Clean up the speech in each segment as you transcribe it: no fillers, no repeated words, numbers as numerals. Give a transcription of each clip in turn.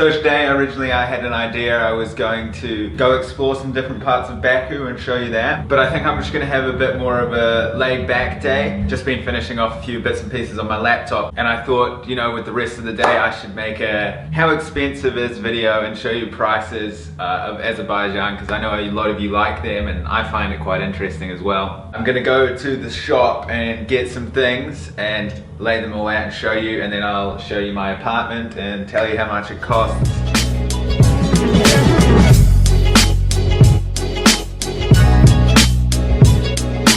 So today, originally I had an idea. I was going to go explore some different parts of Baku and show you that. But I think I'm just gonna have a bit more of a laid back day. Just been finishing off a few bits and pieces on my laptop. And I thought, you know, with the rest of the day, I should make a how expensive is video and show you prices of Azerbaijan, because I know a lot of you like them and I find it quite interesting as well. I'm gonna go to the shop and get some things and lay them all out and show you, and then I'll show you my apartment and tell you how much it costs.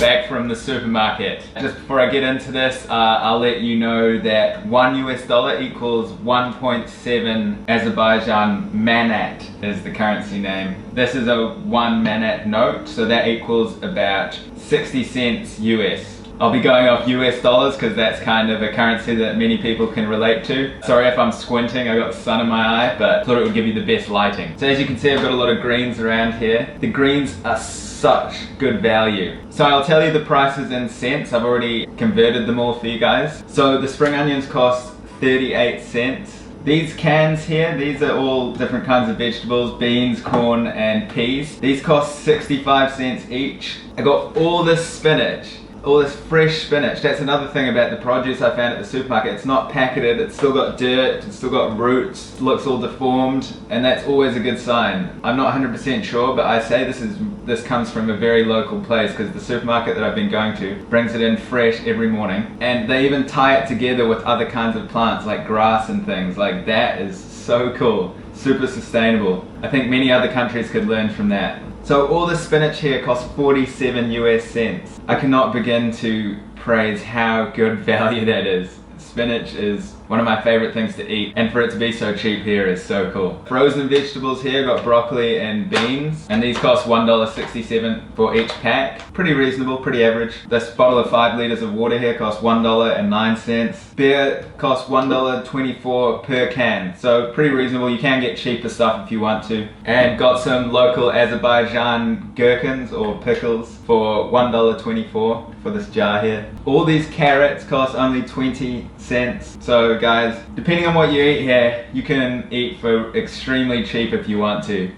Back from the supermarket. Just before I get into this, I'll let you know that $1 equals 1.7 Azerbaijan manat is the currency name. This is a 1 manat note, so that equals about 60 cents US. I'll be going off US dollars because that's kind of a currency that many people can relate to. Sorry if I'm squinting, I got the sun in my eye, but thought it would give you the best lighting. So as you can see, I've got a lot of greens around here. The greens are such good value. So I'll tell you the prices in cents. I've already converted them all for you guys. So the spring onions cost 38 cents. These cans here, these are all different kinds of vegetables, beans, corn, and peas. These cost 65 cents each. I got all this spinach. All this fresh spinach. That's another thing about the produce I found at the supermarket. It's not packeted, it's still got dirt, it's still got roots, looks all deformed, and that's always a good sign. I'm not 100% sure, but I say this comes from a very local place, because the supermarket that I've been going to brings it in fresh every morning. And they even tie it together with other kinds of plants like grass and things. Like, that is so cool. Super sustainable. I think many other countries could learn from that. So all the spinach here costs 47 US cents. I cannot begin to praise how good value that is. Spinach is one of my favorite things to eat, and for it to be so cheap here is so cool. Frozen vegetables here, got broccoli and beans, and these cost $1.67 for each pack. Pretty reasonable, pretty average. This bottle of 5 liters of water here costs $1.09. Beer costs $1.24 per can, so pretty reasonable. You can get cheaper stuff if you want to. And got some local Azerbaijan gherkins or pickles for $1.24 for this jar here. All these carrots cost only 20 cents. So guys, depending on what you eat here, you can eat for extremely cheap if you want to.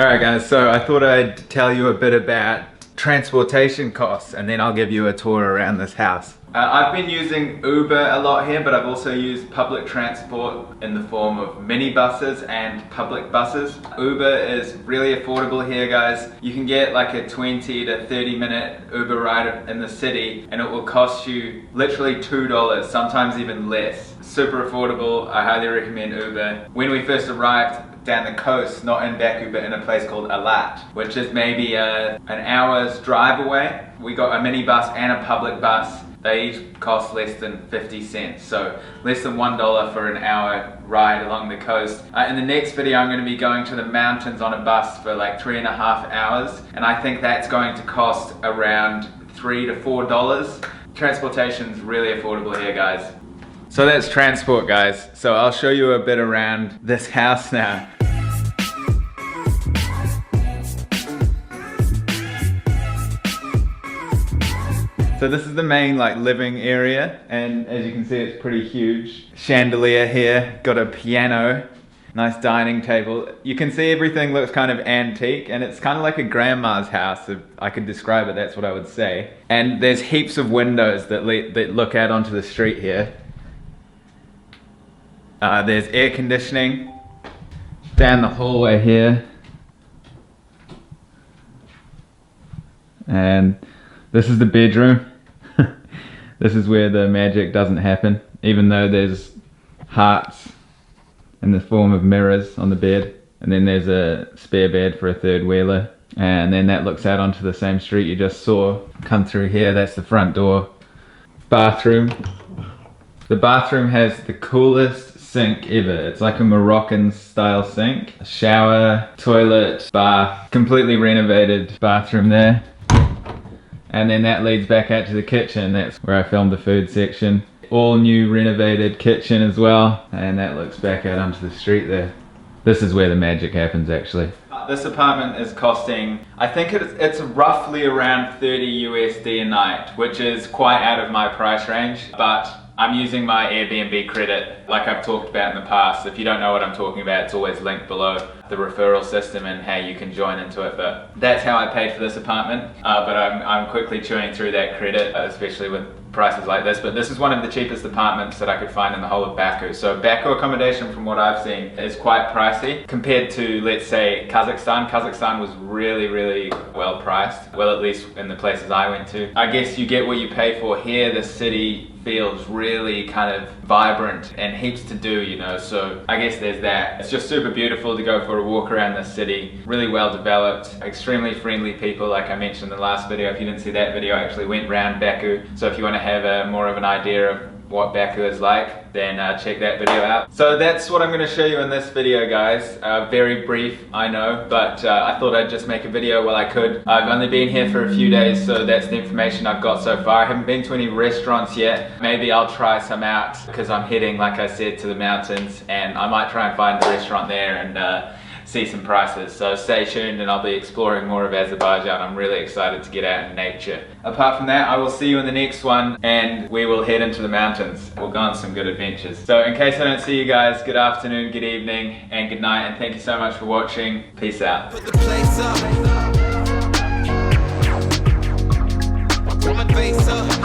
Alright guys, so I thought I'd tell you a bit about transportation costs, and then I'll give you a tour around this house. I've been using Uber a lot here, but I've also used public transport in the form of minibuses and public buses. Uber is really affordable here, guys. You can get like a 20 to 30 minute Uber ride in the city, and it will cost you literally $2, sometimes even less. Super affordable. I highly recommend Uber. When we first arrived down the coast, not in Baku, but in a place called Alat, which is maybe an hour's drive away, we got a minibus and a public bus. They each cost less than 50 cents, so less than $1 for an hour ride along the coast. In the next video, I'm going to be going to the mountains on a bus for like 3.5 hours, and I think that's going to cost around $3 to $4. Transportation's really affordable here, guys. So that's transport, guys. So I'll show you a bit around this house now. So this is the main like living area, and as you can see, it's pretty huge. Chandelier here, got a piano, nice dining table. You can see everything looks kind of antique, and it's kind of like a grandma's house. If I could describe it, that's what I would say. And there's heaps of windows that look out onto the street here. There's air conditioning down the hallway here. And this is the bedroom. This is where the magic doesn't happen, even though there's hearts in the form of mirrors on the bed. And then there's a spare bed for a third wheeler. And then that looks out onto the same street you just saw come through here. That's the front door. Bathroom. The bathroom has the coolest sink ever. It's like a Moroccan style sink. A shower, toilet, bath, completely renovated bathroom there. And then that leads back out to the kitchen. That's where I filmed the food section. All new renovated kitchen as well. And that looks back out onto the street there. This is where the magic happens, actually. This apartment is costing, I think it's roughly around 30 USD a night, which is quite out of my price range, but I'm using my Airbnb credit like I've talked about in the past. If you don't know what I'm talking about, it's always linked below, the referral system and how you can join into it. But that's how I paid for this apartment. But I'm quickly chewing through that credit, especially with prices like this. But this is one of the cheapest apartments that I could find in the whole of Baku. So Baku accommodation, from what I've seen, is quite pricey compared to, let's say, Kazakhstan. Kazakhstan was really, really well priced. Well, at least in the places I went to. I guess you get what you pay for. Here, the city feels really kind of vibrant and heaps to do, you know, so I guess there's that. It's just super beautiful to go for a walk around the city. Really well developed, extremely friendly people, like I mentioned in the last video. If you didn't see that video, I actually went around Baku. So if you want to have more of an idea of what Baku is like, then check that video out. So that's what I'm going to show you in this video, guys. Very brief, I know, but I thought I'd just make a video while I could. I've only been here for a few days, so that's the information I've got so far. I haven't been to any restaurants yet. Maybe I'll try some out because I'm heading, like I said, to the mountains, and I might try and find a restaurant there and see some prices. So stay tuned and I'll be exploring more of Azerbaijan. I'm really excited to get out in nature. Apart from that, I will see you in the next one and we will head into the mountains. We'll go on some good adventures. So in case I don't see you guys, good afternoon, good evening, and good night, and thank you so much for watching. Peace out. Put the place up. Put my face up.